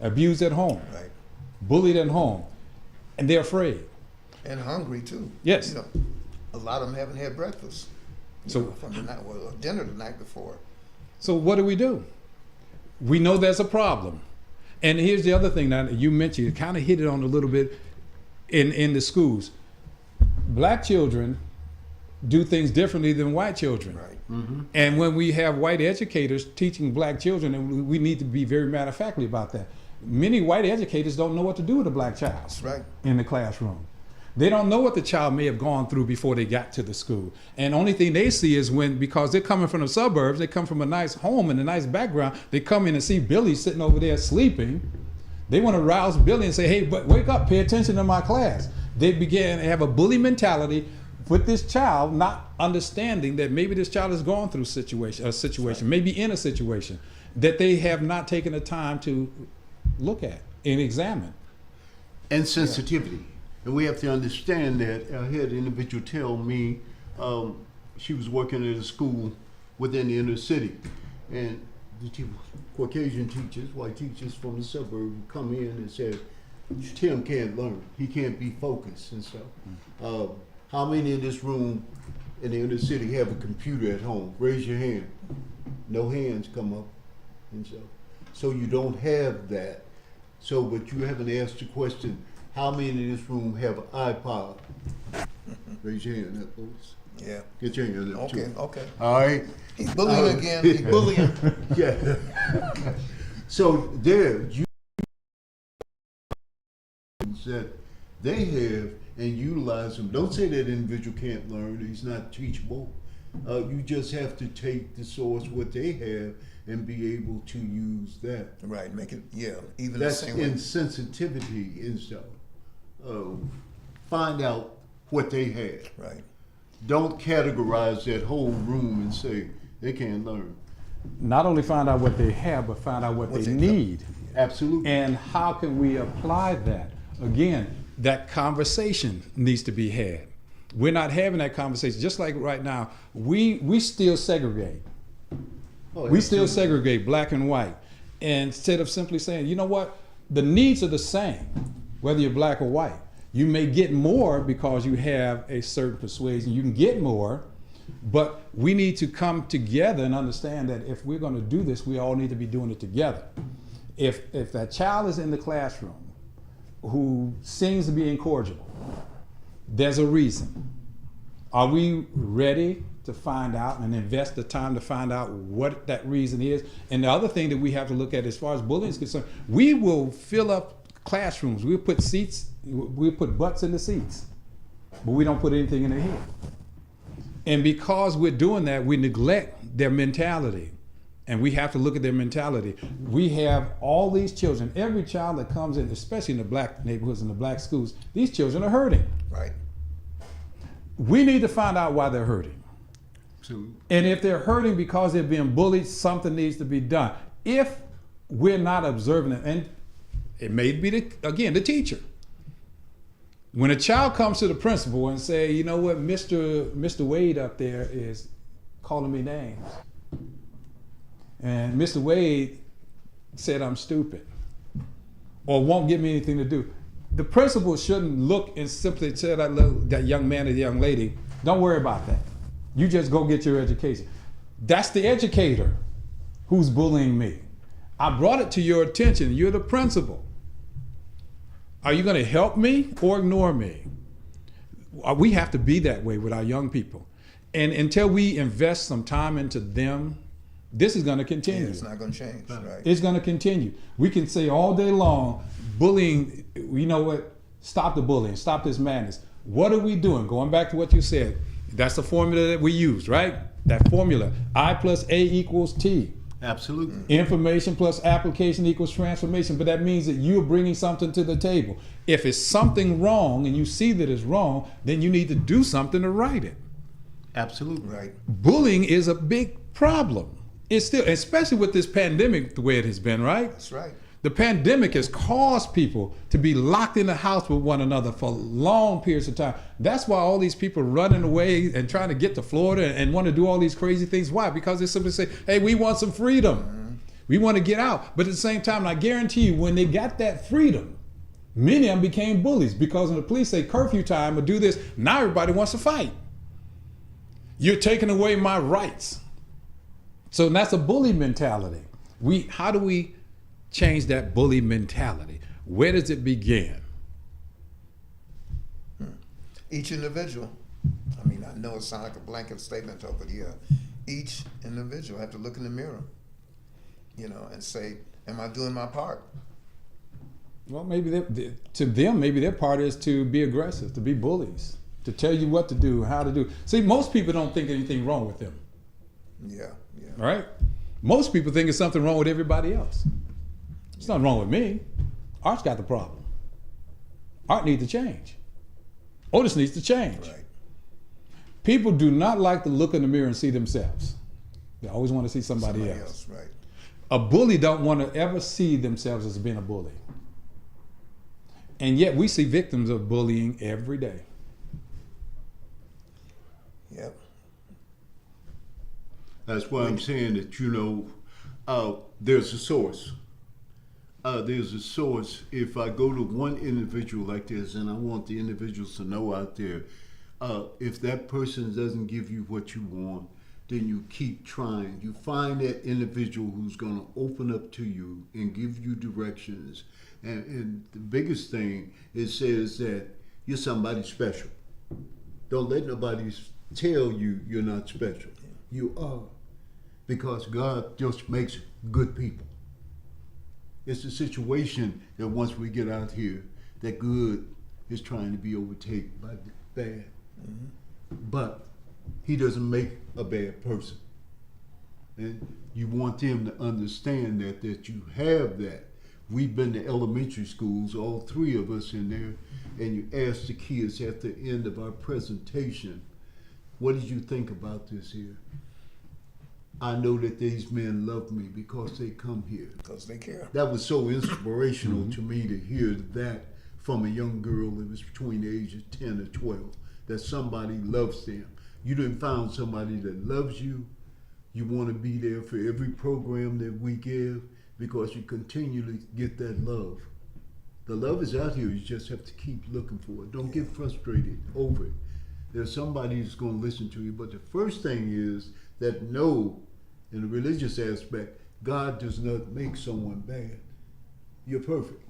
abused at home, right, bullied at home, and they're afraid. And hungry too. Yes. You know, a lot of them haven't had breakfast. From the night, or dinner the night before. So what do? We know there's a problem. And here's the other thing that you mentioned, you kind of hit it on a little bit in the schools. Black children do things differently than white children. Right. Mm-hmm. And when we have white educators teaching black children, and we need to be very matter-of-factly about that. Many white educators don't know what to do with a black child. That's right. In the classroom. They don't know what the child may have gone through before they got to the school. And the only thing they see is because they're coming from the suburbs, they come from a nice home and a nice background, they come in and see Billy sitting over there sleeping. They want to rouse Billy and say, hey, but wake up, pay attention to my class. They begin to have a bully mentality with this child, not understanding that maybe this child has gone through a situation, maybe in a situation that they have not taken the time to look at and examine. And sensitivity. Yeah. And we have to understand that. I had an individual tell me she was working at a school within the inner city, and the Caucasian teachers, white teachers from the suburb, would come in and said, Tim can't learn. He can't be focused and stuff. How many in this room in the inner city have a computer at home? Raise your hand. No hands come up and stuff. So you don't have that. So, but you haven't asked the question, how many in this room have an iPod? Raise your hand up, folks. Yeah. Get your hand up, too. Okay. All right. He's bullying again. He's bullying. Yeah. So there, you that they have and utilize them. Don't say that individual can't learn. He's not teachable. You just have to take the source, what they have, and be able to use that. Right. Make it, yeah. Even that's the same insensitivity and stuff. Find out what they have. Right. Don't categorize that whole room and say they can't learn. Not only find out what they have, but find out what they need. Absolutely. And how can we apply that? Again, that conversation needs to be had. We're not having that conversation. Just like right now, we still segregate. We still segregate black and white. And instead of simply saying, you know what, the needs are the same, whether you're black or white. You may get more because you have a certain persuasion. You can get more, but we need to come together and understand that if we're going to do this, we all need to be doing it together. If that child is in the classroom who seems to be incorrigible, there's a reason. Are we ready to find out and invest the time to find out what that reason is? And the other thing that we have to look at as far as bullying is concerned, we will fill up classrooms. We'll put seats, we'll put butts in the seats, but we don't put anything in their head. And because we're doing that, we neglect their mentality. And we have to look at their mentality. We have all these children, every child that comes in, especially in the black neighborhoods and the black schools, these children are hurting. Right. We need to find out why they're hurting. Absolutely. And if they're hurting because they're being bullied, something needs to be done. If we're not observing it, and it may be, the teacher. When a child comes to the principal and say, you know what, Mr. Wade up there is calling me names. And Mr. Wade said I'm stupid or won't give me anything to do. The principal shouldn't look and simply tell that young man or the young lady, don't worry about that. You just go get your education. That's the educator who's bullying me. I brought it to your attention. You're the principal. Are you going to help me or ignore me? We have to be that way with our young people. And until we invest some time into them, this is going to continue. Yeah, it's not going to change. Right. It's going to continue. We can say all day long, bullying, you know what, stop the bullying, stop this madness. What are we doing? Going back to what you said, that's the formula that we use, right? That formula, I plus A equals T. Absolutely. Information plus application equals transformation, but that means that you're bringing something to the table. If it's something wrong and you see that it's wrong, then you need to do something to right it. Absolutely. Right. Bullying is a big problem. It's still, especially with this pandemic, the way it has been, right? That's right. The pandemic has caused people to be locked in the house with one another for long periods of time. That's why all these people running away and trying to get to Florida and want to do all these crazy things. Why? Because they simply say, hey, we want some freedom. Mm-hmm. We want to get out. But at the same time, I guarantee you, when they got that freedom, many of them became bullies because when the police say curfew time or do this, now everybody wants to fight. You're taking away my rights. So that's a bully mentality. How do we change that bully mentality? Where does it begin? Each individual. I mean, I know it sounds like a blanket statement, but yeah, each individual have to look in the mirror, and say, am I doing my part? Well, maybe to them, maybe their part is to be aggressive, to be bullies, to tell you what to do, how to do. See, most people don't think anything wrong with them. Yeah. Right? Most people think there's something wrong with everybody else. It's nothing wrong with me. Art's got the problem. Art needs to change. Otis needs to change. Right. People do not like to look in the mirror and see themselves. They always want to see somebody else. Right. A bully don't want to ever see themselves as being a bully. And yet we see victims of bullying every day. Yep. That's why I'm saying that, there's a source. There's a source. If I go to one individual like this, and I want the individuals to know out there, if that person doesn't give you what you want, then you keep trying. You find that individual who's going to open up to you and give you directions. And the biggest thing, it says that you're somebody special. Don't let nobody tell you you're not special. You are. Because God just makes good people. It's a situation that once we get out here, that good is trying to be overtaken by the bad. Mm-hmm. But he doesn't make a bad person. And you want them to understand that you have that. We've been to elementary schools, all three of us in there, and you ask the kids at the end of our presentation, what did you think about this here? I know that these men love me because they come here. Because they care. That was so inspirational to me to hear that from a young girl that was between the ages of 10 or 12, that somebody loves them. You done found somebody that loves you. You want to be there for every program that we give because you continually get that love. The love is out here. You just have to keep looking for it. Don't get frustrated over it. There's somebody who's going to listen to you. But the first thing is that in the religious aspect, God does not make someone bad. You're perfect.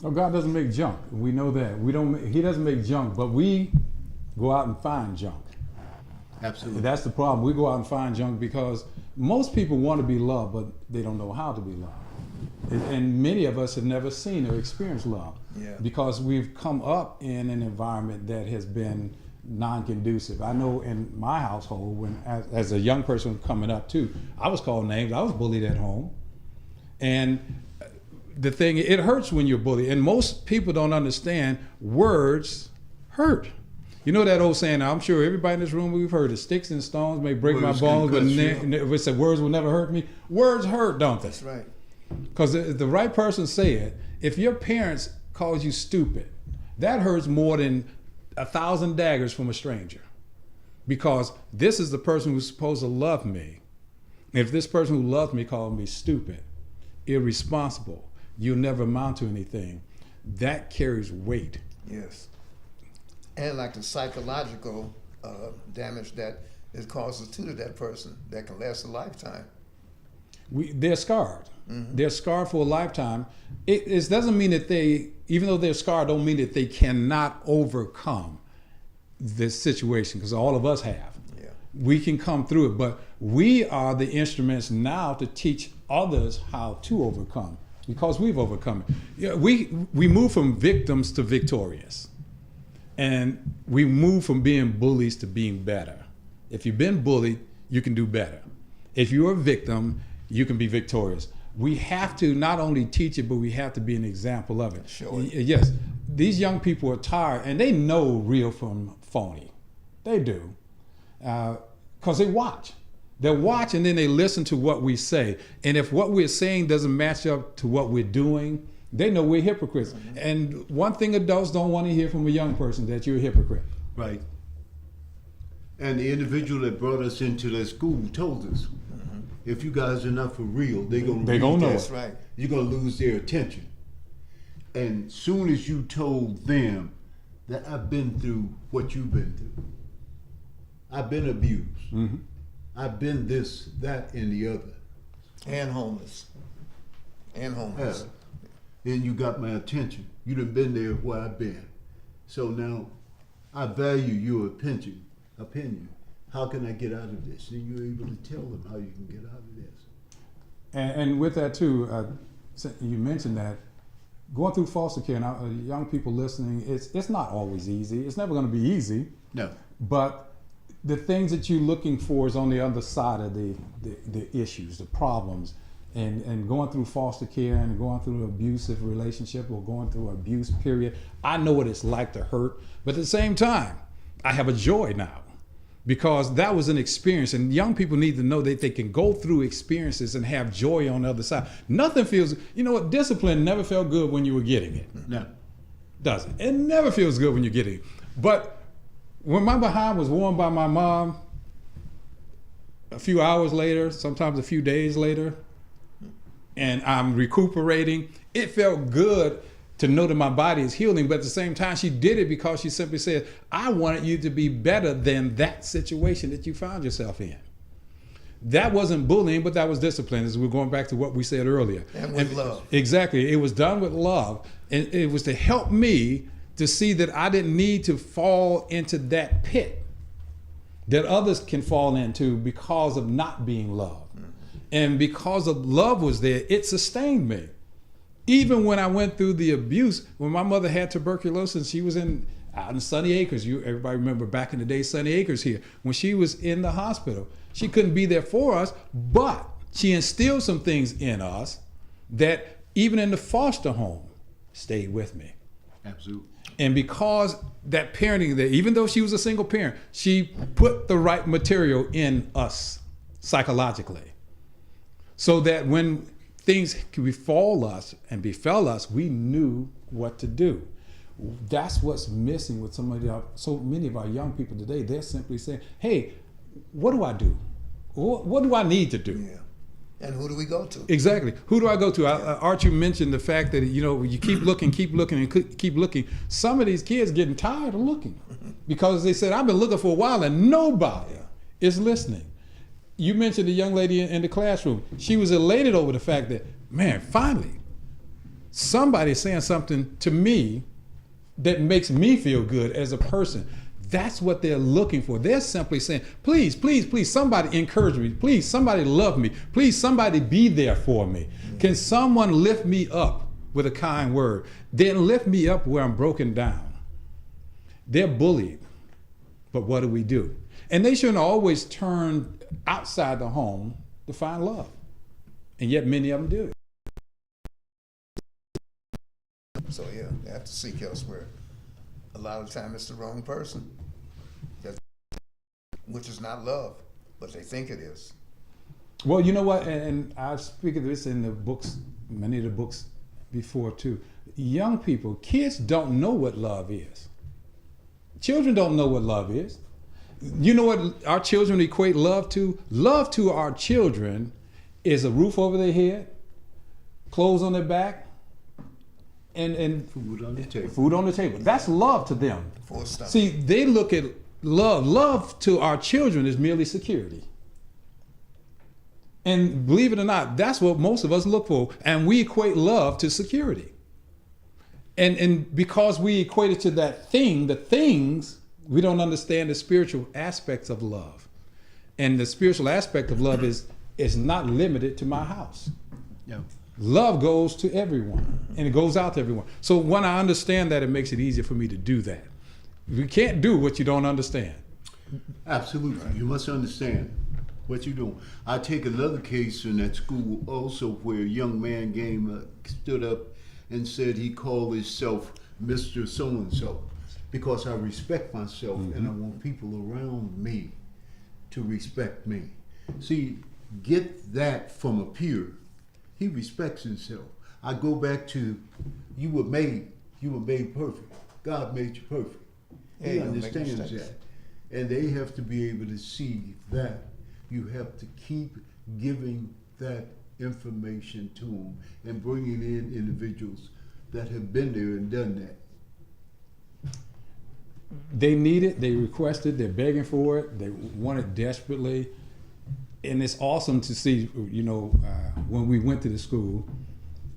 Oh, God doesn't make junk. We know that. He doesn't make junk, but we go out and find junk. Absolutely. That's the problem. We go out and find junk because most people want to be loved, but they don't know how to be loved. And many of us have never seen or experienced love because we've come up in an environment that has been non-conducive. I know in my household, when as a young person coming up too, I was called names. I was bullied at home. And the thing, it hurts when you're bullied. And most people don't understand words hurt. You know that old saying, I'm sure everybody in this room, we've heard it, sticks and stones may break my bones, but it said words will never hurt me. Words hurt, don't they? That's right. Because the right person say it, if your parents calls you stupid, that hurts more than 1,000 daggers from a stranger. Because this is the person who's supposed to love me. If this person who loves me called me stupid, irresponsible, you'll never amount to anything, that carries weight. Yes. And like the psychological damage that it causes to that person that can last a lifetime. They're scarred. Mm-hmm. They're scarred for a lifetime. It doesn't mean that they, even though they're scarred, don't mean that they cannot overcome this situation, because all of us have. Yeah. We can come through it, but we are the instruments now to teach others how to overcome, because we've overcome it. Yeah, we move from victims to victorious. And we move from being bullies to being better. If you've been bullied, you can do better. If you're a victim, you can be victorious. We have to not only teach it, but we have to be an example of it. Sure. Yes, these young people are tired, and they know real from phony. They do, because they watch. They watch, and then they listen to what we say. And if what we're saying doesn't match up to what we're doing, they know we're hypocrites. Mm-hmm. And one thing adults don't want to hear from a young person, that you're a hypocrite. Right. And the individual that brought us into that school told us, if you guys are not for real, they're gonna know That's it. right. You're gonna lose their attention. And soon as you told them that I've been through what you've been through, I've been abused, Mm-hmm. I've been this, that, and the other, And homeless. then you got my attention. You done been there where I've been. So now I value your opinion. How can I get out of this? And you're able to tell them how you can get out of this. And with that too, you mentioned that going through foster care, now young people listening, it's not always easy. It's never going to be easy. No. But the things that you're looking for is on the other side of the issues, the problems. And going through foster care and going through an abusive relationship or going through an abuse period, I know what it's like to hurt. But at the same time, I have a joy now, because that was an experience. And young people need to know that they can go through experiences and have joy on the other side. Nothing feels, you know what, discipline never felt good when you were getting it. No. Does it? It never feels good when you're getting it. But when my behind was worn by my mom, a few hours later, sometimes a few days later, and I'm recuperating, it felt good to know that my body is healing. But at the same time, she did it because she simply said, I wanted you to be better than that situation that you found yourself in. That wasn't bullying, but that was discipline, as we're going back to what we said earlier. And with love. Exactly. It was done with love. And it was to help me to see that I didn't need to fall into that pit that others can fall into because of not being loved. And because of love was there, it sustained me. Even when I went through the abuse, when my mother had tuberculosis, she was out in Sunny Acres. Everybody remember back in the day, Sunny Acres here. When she was in the hospital, she couldn't be there for us, but she instilled some things in us that even in the foster home stayed with me. Absolutely. And because that parenting there, even though she was a single parent, she put the right material in us psychologically, so that when things can befall us, we knew what to do. That's what's missing with so many of our young people today. They're simply saying, hey, what do I do? What do I need to do? Yeah. And who do we go to? Exactly. Who do I go to? Yeah. Archie mentioned the fact that, you keep looking, and keep looking. Some of these kids getting tired of looking because they said, I've been looking for a while and nobody is listening. You mentioned the young lady in the classroom. She was elated over the fact that, man, finally, somebody's saying something to me that makes me feel good as a person. That's what they're looking for. They're simply saying, please, please, please, somebody encourage me. Please, somebody love me. Please, somebody be there for me. Can someone lift me up with a kind word? Then lift me up where I'm broken down. They're bullied. But what do? And they shouldn't always turn outside the home to find love. And yet many of them do. So yeah, they have to seek elsewhere. A lot of the time it's the wrong person, which is not love, but they think it is. Well, you know what, and I speak of this in the books, many of the books before too. Young people, kids don't know what love is. Children don't know what love is. You know what our children equate love to? Love to our children is a roof over their head, clothes on their back, and Food on the table. Food on the table. That's love to them. Full stop. See, they look at love. Love to our children is merely security. And believe it or not, that's what most of us look for. And we equate love to security. And because we equate it to that thing, the things, we don't understand the spiritual aspects of love. And the spiritual aspect of love is not limited to my house. Yeah. Love goes to everyone, and it goes out to everyone. So when I understand that, it makes it easier for me to do that. You can't do what you don't understand. Absolutely. Right. You must understand what you're doing. I take another case in that school also where a young man stood up and said he called himself Mr. So-and-so because I respect myself and I want people around me to respect me. See, get that from a peer. He respects himself. I go back to you were made perfect. God made you perfect. Yeah, He understands that. And they have to be able to see that. You have to keep giving that information to them and bringing in individuals that have been there and done that. They need it, they request it, they're begging for it, they want it desperately. And it's awesome to see, when we went to the school,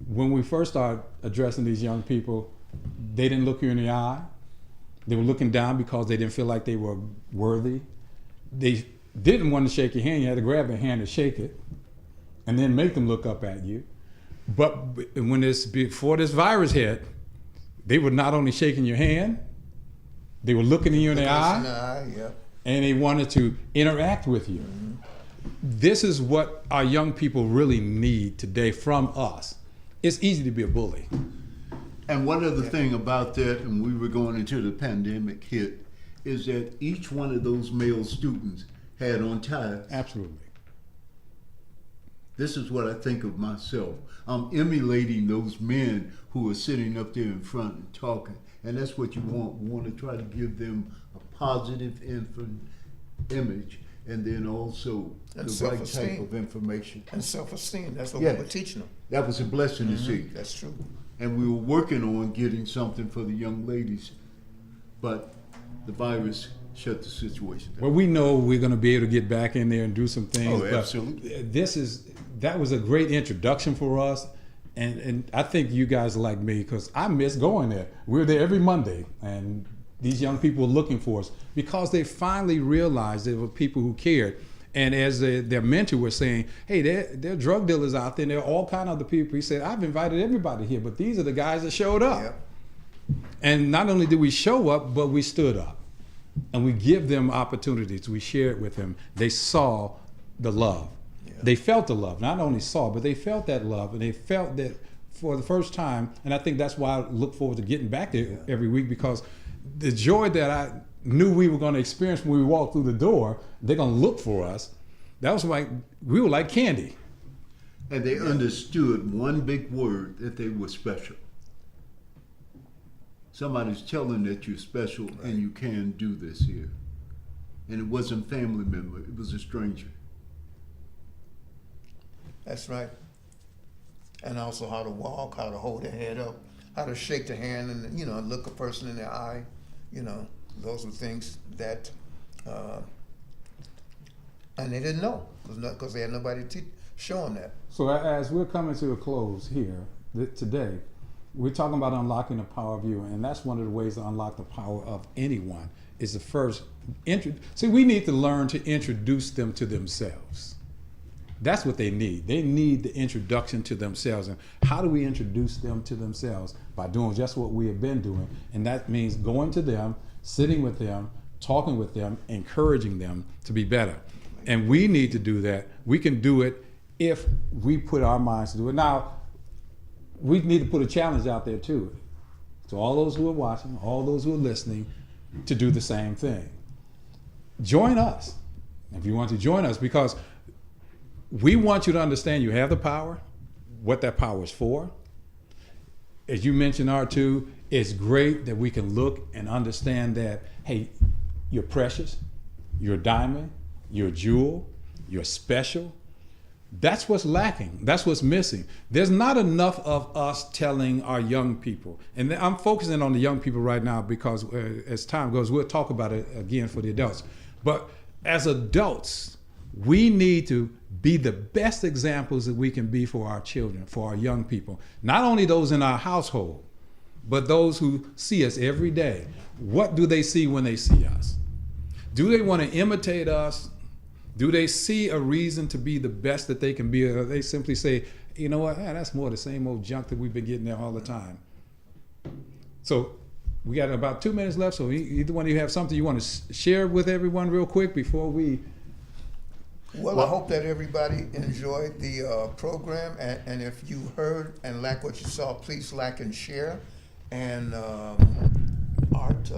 when we first started addressing these young people, they didn't look you in the eye. They were looking down because they didn't feel like they were worthy. They didn't want to shake your hand. You had to grab their hand and shake it and then make them look up at you. But before this virus hit, they were not only shaking your hand, they were looking you in the eye, yeah. And they wanted to interact with you. Mm-hmm. This is what our young people really need today from us. It's easy to be a bully. And one other thing about that, and we were going into the pandemic hit, is that each one of those male students had on ties. Absolutely. This is what I think of myself. I'm emulating those men who are sitting up there in front and talking. And that's what you want. We want to try to give them a positive image and then also the right type of information. And self-esteem. That's what we were teaching them. That was a blessing to see. That's true. And we were working on getting something for the young ladies, but the virus shut the situation down. Well, we know we're going to be able to get back in there and do some things. Oh, absolutely. That was a great introduction for us. And I think you guys are like me because I miss going there. We're there every Monday, and these young people were looking for us because they finally realized there were people who cared. And as their mentor was saying, hey, there are drug dealers out there, and there are all kind of other people. He said, I've invited everybody here, but these are the guys that showed up. Yep. And not only did we show up, but we stood up. And we give them opportunities. We share it with them. They saw the love. Yeah. They felt the love. Not only saw, but they felt that love. And they felt that for the first time. And I think that's why I look forward to getting back there every week, because the joy that I knew we were going to experience when we walked through the door, they're going to look for us. That was like, we were like candy. And they understood one big word, that they were special. Somebody's telling that you're special, right, and you can do this here. And it wasn't family member, it was a stranger. That's right. And also how to walk, how to hold their head up, how to shake the hand and, look a person in the eye. Those were things that, and they didn't know because they had nobody to show them that. So as we're coming to a close here today, we're talking about unlocking the power of you, and that's one of the ways to unlock the power of anyone. Is the first see, we need to learn to introduce them to themselves. That's what they need. They need the introduction to themselves. And how do we introduce them to themselves? By doing just what we have been doing. And that means going to them, sitting with them, talking with them, encouraging them to be better. And we need to do that. We can do it if we put our minds to do it. Now, we need to put a challenge out there too. To all those who are watching, all those who are listening, to do the same thing. Join us if you want to join us, because we want you to understand you have the power, what that power is for. As you mentioned, R2, it's great that we can look and understand that, hey, you're precious, you're a diamond, you're a jewel, you're special. That's what's lacking. That's what's missing. There's not enough of us telling our young people. And I'm focusing on the young people right now because as time goes, we'll talk about it again for the adults. But as adults, we need to be the best examples that we can be for our children, for our young people. Not only those in our household, but those who see us every day. What do they see when they see us? Do they want to imitate us? Do they see a reason to be the best that they can be? Or they simply say, you know what, that's more the same old junk that we've been getting there all the time. So we got about 2 minutes left, so either one of you have something you want to share with everyone real quick before we... Well, I hope that everybody enjoyed the program, and if you heard and like what you saw, please like and share. And Art,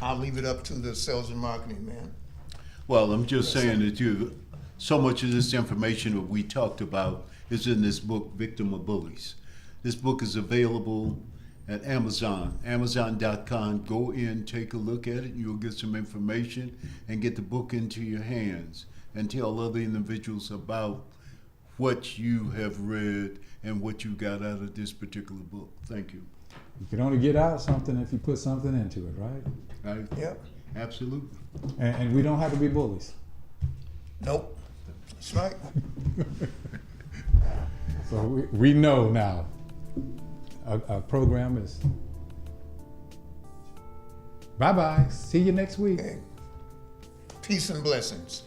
I'll leave it up to the sales and marketing man. Well, I'm just saying that so much of this information that we talked about is in this book, Victim of Bullies. This book is available at Amazon, Amazon.com. Go in, take a look at it, you'll get some information and get the book into your hands and tell other individuals about what you have read and what you got out of this particular book. Thank you. You can only get out something if you put something into it, right? Yep. Absolutely. And we don't have to be bullies. Nope. That's right. So we know now our program is bye-bye. See you next week. Okay. Peace and blessings.